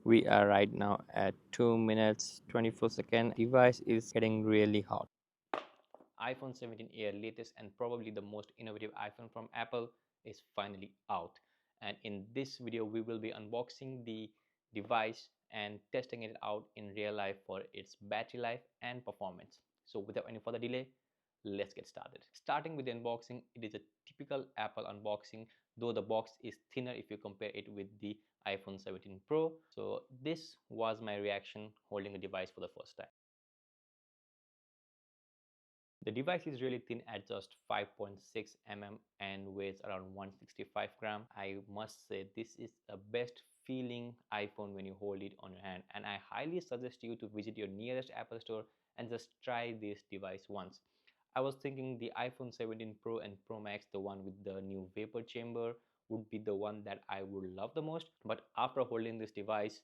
We are right now at 2 minutes 24 seconds. Device is getting really hot. iPhone 17 Air, latest and probably the most innovative iPhone from Apple, is finally out. And in this video, we will be unboxing the device and testing it out in real life for its battery life and performance. So without any further delay, let's get started. Starting with the unboxing, it is a typical Apple unboxing, though the box is thinner if you compare it with the iPhone 17 Pro. So this was my reaction holding the device for the first time. The device is really thin at just 5.6 mm and weighs around 165 gram. I must say this is the best feeling iPhone when you hold it on your hand, and I highly suggest you to visit your nearest Apple store and just try this device once. I was thinking the iPhone 17 Pro and Pro Max, the one with the new vapor chamber, would be the one that I would love the most, but after holding this device,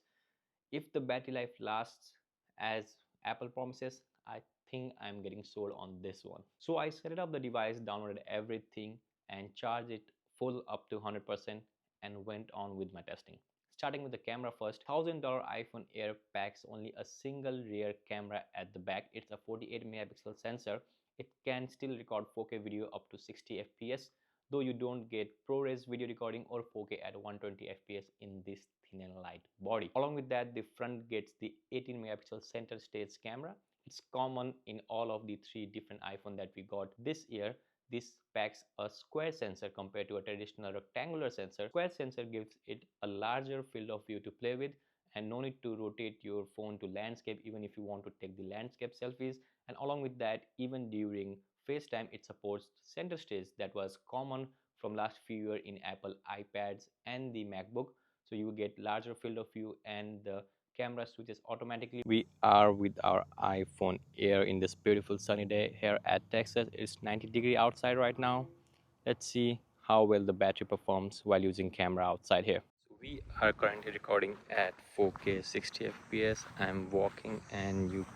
if the battery life lasts as Apple promises, I think I'm getting sold on this one. So I set it up the device, downloaded everything, and charged it full up to 100% and went on with my testing. Starting with the camera first, $1,000 iPhone Air packs only a single rear camera at the back. It's a 48 megapixel sensor. It can still record 4K video up to 60 fps, though you don't get ProRes video recording or 4K at 120 fps in this thin and light body. Along with that, the front gets the 18 megapixel center stage camera. It's common in all of the three different iPhone that we got this year. This packs a square sensor compared to a traditional rectangular sensor. Square sensor gives it a larger field of view to play with and no need to rotate your phone to landscape even if you want to take the landscape selfies. And along with that, even during FaceTime, it supports center stage that was common from last few years in Apple iPads and the MacBook. So you will get larger field of view and the camera switches automatically. We are with our iPhone Air in this beautiful sunny day here at Texas. It's 90-degree outside right now. Let's see how well the battery performs while using camera outside here. So we are currently recording at 4K 60 fps. I'm walking and you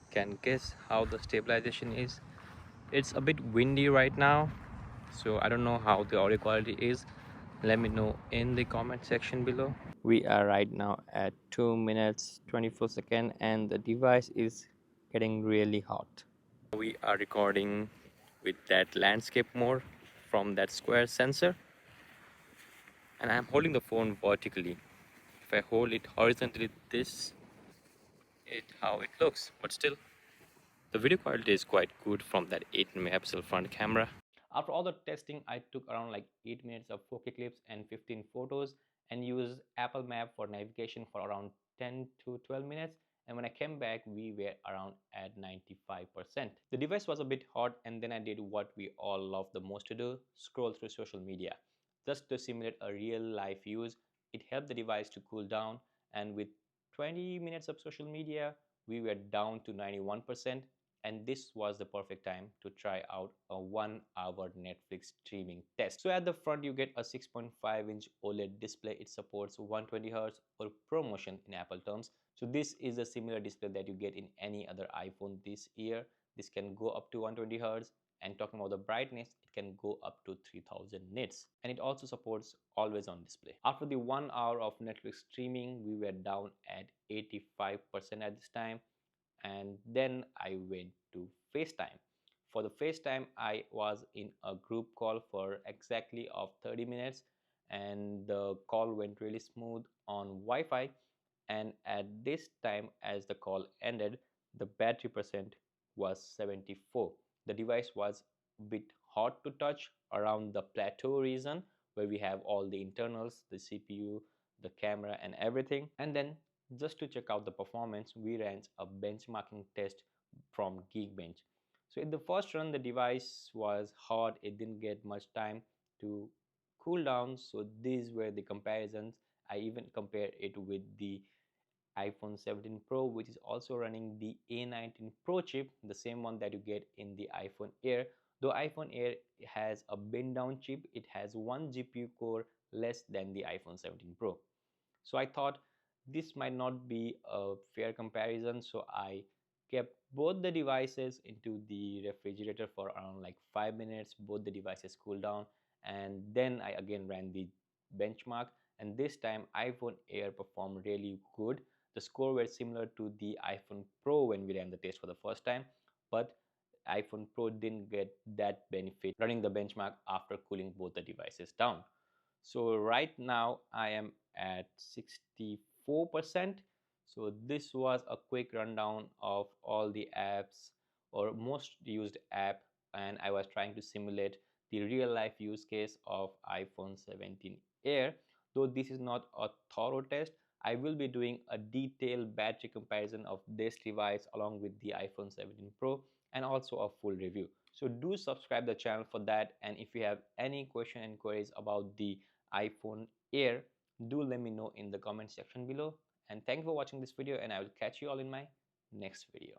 can guess how the stabilization is. It's a bit windy right now, so I don't know how the audio quality is. Let me know in the comment section below. We are right now at 2 minutes 24 seconds and the device is getting really hot. We are recording with that landscape mode from that square sensor, and I'm holding the phone vertically. If I hold it horizontally, this is how it looks, but still the video quality is quite good from that 18 megapixel front camera. After all the testing, I took around like 8 minutes of 4K clips and 15 photos and used Apple Map for navigation for around 10 to 12 minutes. And when I came back, we were around at 95%. The device was a bit hot, and then I did what we all love the most to do, scroll through social media. Just to simulate a real life use, it helped the device to cool down, and with 20 minutes of social media, we were down to 91%, and this was the perfect time to try out a 1 hour Netflix streaming test. So at the front you get a 6.5-inch OLED display. It supports 120 Hz or ProMotion in Apple terms. So this is a similar display that you get in any other iPhone this year. This can go up to 120 Hz, and talking about the brightness, it can go up to 3000 nits, and it also supports always on display. After the 1 hour of Netflix streaming, we were down at 85% at this time, and then I went to FaceTime. For the FaceTime, I was in a group call for exactly of 30 minutes, and the call went really smooth on Wi-Fi. And at this time, as the call ended, the battery percent was 74. The device was a bit hot to touch around the plateau region where we have all the internals, the CPU, the camera, and everything. And then just to check out the performance, we ran a benchmarking test from Geekbench. So in the first run, the device was hot. It didn't get much time to cool down. So these were the comparisons. I even compared it with the iPhone 17 Pro, which is also running the A19 Pro chip, the same one that you get in the iPhone Air. Though iPhone Air has a bend down chip, it has one GPU core less than the iPhone 17 Pro. So I thought this might not be a fair comparison, so I kept both the devices into the refrigerator for around like 5 minutes. Both the devices cooled down, and then I again ran the benchmark, and this time iPhone Air performed really good. The score were similar to the iPhone Pro when we ran the test for the first time, but iPhone Pro didn't get that benefit running the benchmark after cooling both the devices down. So right now I am at 64%. So this was a quick rundown of all the apps or most used app, and I was trying to simulate the real life use case of iPhone 17 Air. Though this is not a thorough test, I will be doing a detailed battery comparison of this device along with the iPhone 17 Pro and also a full review. So do subscribe the channel for that, and if you have any question and queries about the iPhone Air, do let me know in the comment section below. And thank you for watching this video, and I will catch you all in my next video.